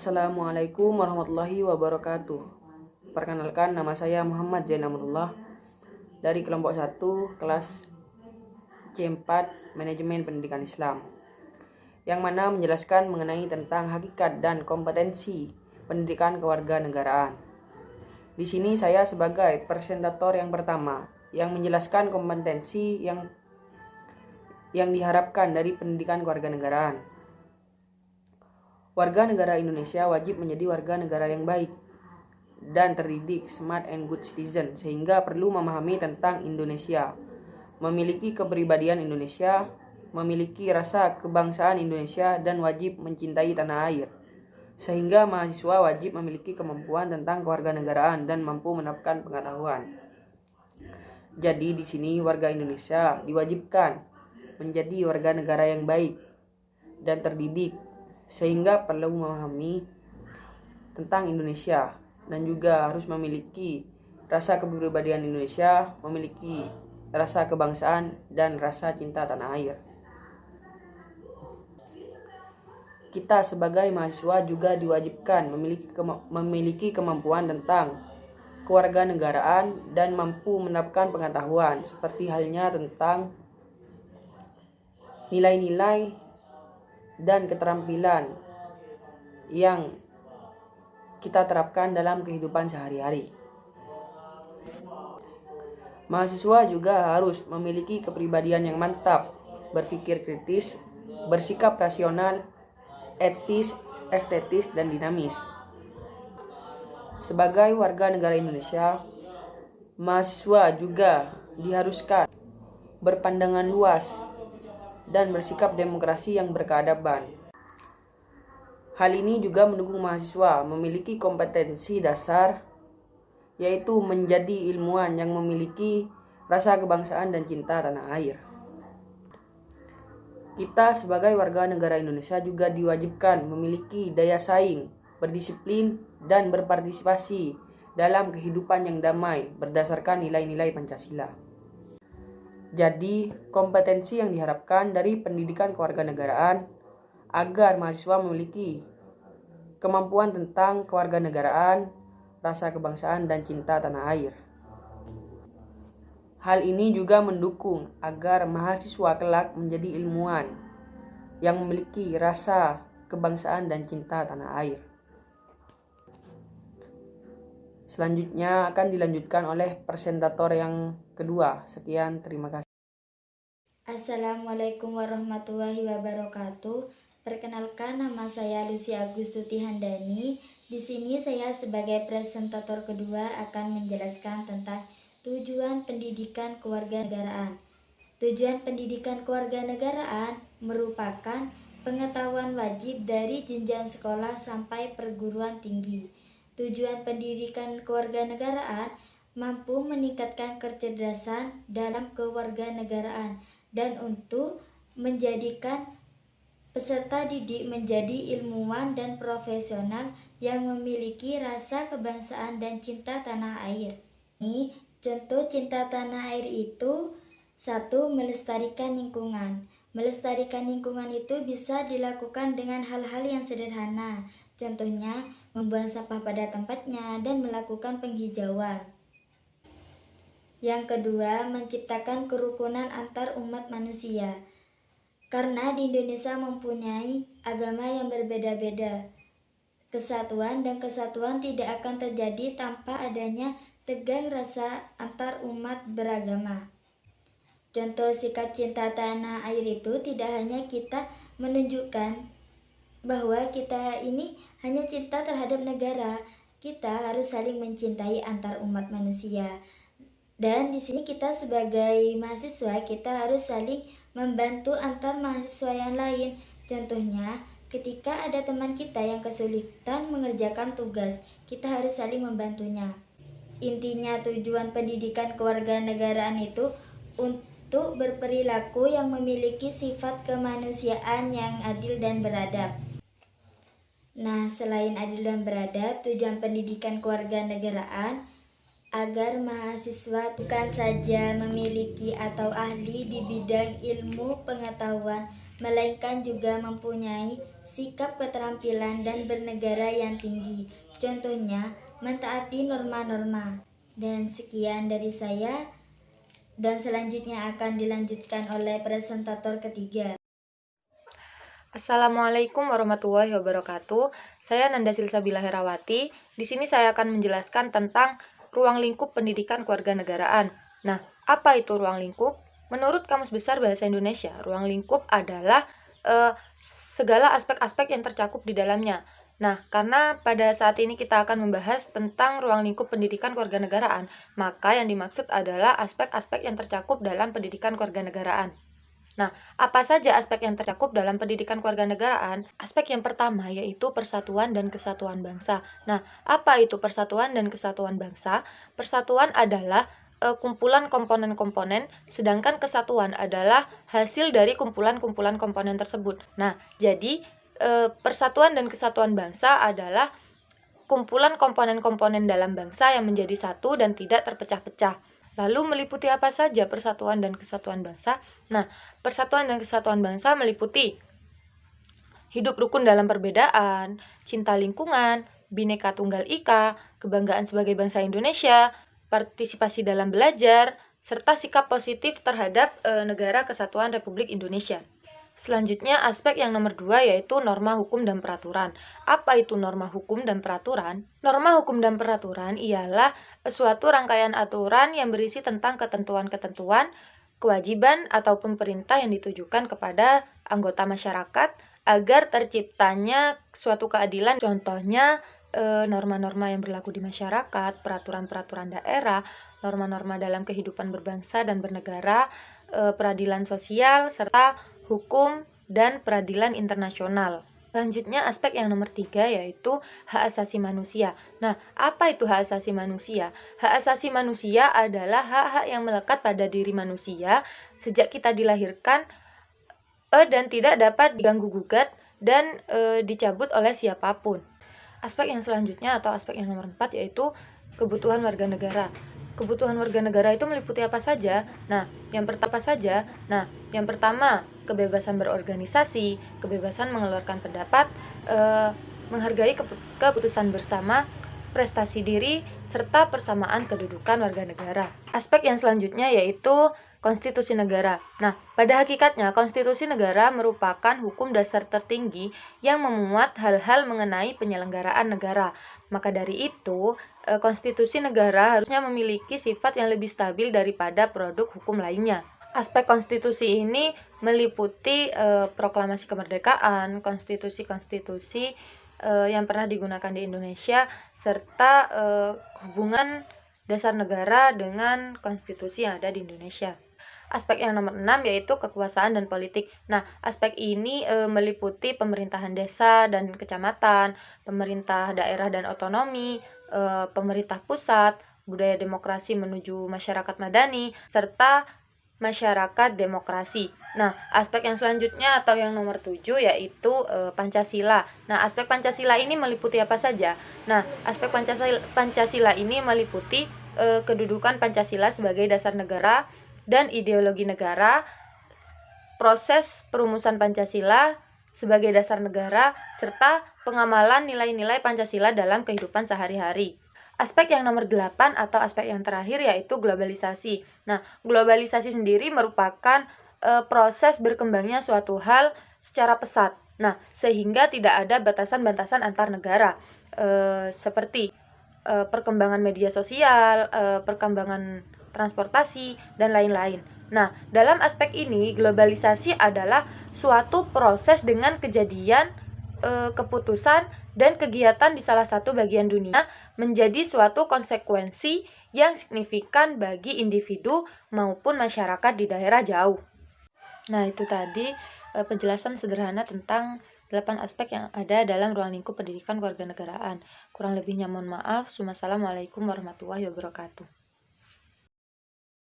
Assalamualaikum warahmatullahi wabarakatuh. Perkenalkan, nama saya Muhammad Zain Amrullah dari kelompok 1 kelas C4 Manajemen Pendidikan Islam, yang mana menjelaskan mengenai tentang hakikat dan kompetensi pendidikan kewarganegaraan. Di sini saya sebagai presentator yang pertama yang menjelaskan kompetensi yang diharapkan dari pendidikan kewarganegaraan. Warga negara Indonesia wajib menjadi warga negara yang baik dan terdidik, smart and good citizen, sehingga perlu memahami tentang Indonesia, memiliki kepribadian Indonesia, memiliki rasa kebangsaan Indonesia, dan wajib mencintai tanah air. Sehingga mahasiswa wajib memiliki kemampuan tentang kewarganegaraan dan mampu menerapkan pengetahuan. Jadi di sini warga Indonesia diwajibkan menjadi warga negara yang baik dan terdidik, sehingga perlu memahami tentang Indonesia dan juga harus memiliki rasa kepribadian Indonesia, memiliki rasa kebangsaan dan rasa cinta tanah air. Kita sebagai mahasiswa juga diwajibkan memiliki kemampuan tentang kewarganegaraan dan mampu menerapkan pengetahuan, seperti halnya tentang nilai-nilai dan keterampilan yang kita terapkan dalam kehidupan sehari-hari. Mahasiswa juga harus memiliki kepribadian yang mantap, berpikir kritis, bersikap rasional, etis, estetis, dan dinamis. Sebagai warga negara Indonesia, mahasiswa juga diharuskan berpandangan luas dan bersikap demokrasi yang berkeadaban. Hal ini juga mendukung mahasiswa memiliki kompetensi dasar, yaitu menjadi ilmuwan yang memiliki rasa kebangsaan dan cinta tanah air. Kita sebagai warga negara Indonesia juga diwajibkan memiliki daya saing, berdisiplin, dan berpartisipasi dalam kehidupan yang damai berdasarkan nilai-nilai Pancasila. Jadi, kompetensi yang diharapkan dari pendidikan kewarganegaraan agar mahasiswa memiliki kemampuan tentang kewarganegaraan, rasa kebangsaan, dan cinta tanah air. Hal ini juga mendukung agar mahasiswa kelak menjadi ilmuwan yang memiliki rasa kebangsaan dan cinta tanah air. Selanjutnya akan dilanjutkan oleh presentator yang kedua. Sekian, terima kasih. Assalamualaikum warahmatullahi wabarakatuh. Perkenalkan, nama saya Lucy Agustuti Handani. Di sini saya sebagai presentator kedua akan menjelaskan tentang tujuan pendidikan kewarganegaraan. Tujuan pendidikan kewarganegaraan merupakan pengetahuan wajib dari jenjang sekolah sampai perguruan tinggi. Tujuan pendidikan kewarganegaraan mampu meningkatkan kecerdasan dalam kewarganegaraan dan untuk menjadikan peserta didik menjadi ilmuwan dan profesional yang memiliki rasa kebangsaan dan cinta tanah air. Ini contoh cinta tanah air itu: 1. Melestarikan lingkungan. Melestarikan lingkungan itu bisa dilakukan dengan hal-hal yang sederhana. Contohnya, membuang sampah pada tempatnya dan melakukan penghijauan. Yang kedua, menciptakan kerukunan antar umat manusia. Karena di Indonesia mempunyai agama yang berbeda-beda, kesatuan dan kesatuan tidak akan terjadi tanpa adanya tegang rasa antar umat beragama. Contoh sikap cinta tanah air itu tidak hanya kita menunjukkan bahwa kita ini hanya cinta terhadap negara, kita harus saling mencintai antar umat manusia. Dan di sini kita sebagai mahasiswa, kita harus saling membantu antar mahasiswa yang lain. Contohnya, ketika ada teman kita yang kesulitan mengerjakan tugas, kita harus saling membantunya. Intinya tujuan pendidikan kewarganegaraan itu untuk berperilaku yang memiliki sifat kemanusiaan yang adil dan beradab. Nah, selain adil dan beradab, tujuan pendidikan kewarganegaraan agar mahasiswa bukan saja memiliki atau ahli di bidang ilmu pengetahuan, melainkan juga mempunyai sikap keterampilan dan bernegara yang tinggi. Contohnya, mentaati norma-norma. Dan sekian dari saya, dan selanjutnya akan dilanjutkan oleh presentator ketiga. Assalamualaikum warahmatullahi wabarakatuh. Saya Nanda Silsabila Herawati. Di sini saya akan menjelaskan tentang ruang lingkup pendidikan kewarganegaraan. Nah, apa itu ruang lingkup? Menurut Kamus Besar Bahasa Indonesia, ruang lingkup adalah segala aspek-aspek yang tercakup di dalamnya. Nah, karena pada saat ini kita akan membahas tentang ruang lingkup pendidikan kewarganegaraan, maka yang dimaksud adalah aspek-aspek yang tercakup dalam pendidikan kewarganegaraan. Nah, apa saja aspek yang tercakup dalam pendidikan kewarganegaraan? Aspek yang pertama yaitu persatuan dan kesatuan bangsa. Nah, apa itu persatuan dan kesatuan bangsa? Persatuan adalah kumpulan komponen-komponen, sedangkan kesatuan adalah hasil dari kumpulan-kumpulan komponen tersebut. Nah, jadi persatuan dan kesatuan bangsa adalah kumpulan komponen-komponen dalam bangsa yang menjadi satu dan tidak terpecah-pecah. Lalu meliputi apa saja persatuan dan kesatuan bangsa? Nah, persatuan dan kesatuan bangsa meliputi hidup rukun dalam perbedaan, cinta lingkungan, Bhinneka Tunggal Ika, kebanggaan sebagai bangsa Indonesia, partisipasi dalam belajar, serta sikap positif terhadap negara kesatuan Republik Indonesia. Selanjutnya, aspek yang nomor 2 yaitu norma hukum dan peraturan. Apa itu norma hukum dan peraturan? Norma hukum dan peraturan ialah suatu rangkaian aturan yang berisi tentang ketentuan-ketentuan, kewajiban ataupun perintah yang ditujukan kepada anggota masyarakat agar terciptanya suatu keadilan. Contohnya, norma-norma yang berlaku di masyarakat, peraturan-peraturan daerah, norma-norma dalam kehidupan berbangsa dan bernegara, peradilan sosial, serta hukum dan peradilan internasional. Selanjutnya, aspek yang nomor 3 yaitu hak asasi manusia. Nah, apa itu hak asasi manusia? Hak asasi manusia adalah hak-hak yang melekat pada diri manusia sejak kita dilahirkan dan tidak dapat diganggu-gugat dan dicabut oleh siapapun. Aspek yang selanjutnya atau aspek yang nomor 4 yaitu kebutuhan warga negara. Kebutuhan warga negara itu meliputi apa saja? Nah, yang pertama, kebebasan berorganisasi, kebebasan mengeluarkan pendapat, menghargai keputusan bersama, prestasi diri, serta persamaan kedudukan warga negara. Aspek yang selanjutnya yaitu konstitusi negara. Nah, pada hakikatnya konstitusi negara merupakan hukum dasar tertinggi yang memuat hal-hal mengenai penyelenggaraan negara. Maka dari itu, konstitusi negara harusnya memiliki sifat yang lebih stabil daripada produk hukum lainnya. Aspek konstitusi ini meliputi proklamasi kemerdekaan, konstitusi-konstitusi yang pernah digunakan di Indonesia, serta hubungan dasar negara dengan konstitusi yang ada di Indonesia. Aspek yang nomor 6 yaitu kekuasaan dan politik. Nah, aspek ini meliputi pemerintahan desa dan kecamatan, pemerintah daerah dan otonomi, pemerintah pusat, budaya demokrasi menuju masyarakat madani, serta masyarakat demokrasi. Nah, aspek yang selanjutnya atau yang nomor 7 yaitu Pancasila. Nah, aspek Pancasila ini meliputi apa saja? Nah, aspek Pancasila ini meliputi kedudukan Pancasila sebagai dasar negara dan ideologi negara, proses perumusan Pancasila sebagai dasar negara, serta pengamalan nilai-nilai Pancasila dalam kehidupan sehari-hari. Aspek yang nomor 8 atau aspek yang terakhir yaitu globalisasi. Nah, globalisasi sendiri merupakan proses berkembangnya suatu hal secara pesat. Nah, sehingga tidak ada batasan-batasan antar negara, seperti perkembangan media sosial, perkembangan transportasi, dan lain-lain. Nah, dalam aspek ini, globalisasi adalah suatu proses dengan kejadian, keputusan, dan kegiatan di salah satu bagian dunia menjadi suatu konsekuensi yang signifikan bagi individu maupun masyarakat di daerah jauh. Nah, itu tadi penjelasan sederhana tentang 8 aspek yang ada dalam ruang lingkup pendidikan kewarganegaraan. Kurang lebihnya mohon maaf. Wassalamualaikum warahmatullahi wabarakatuh.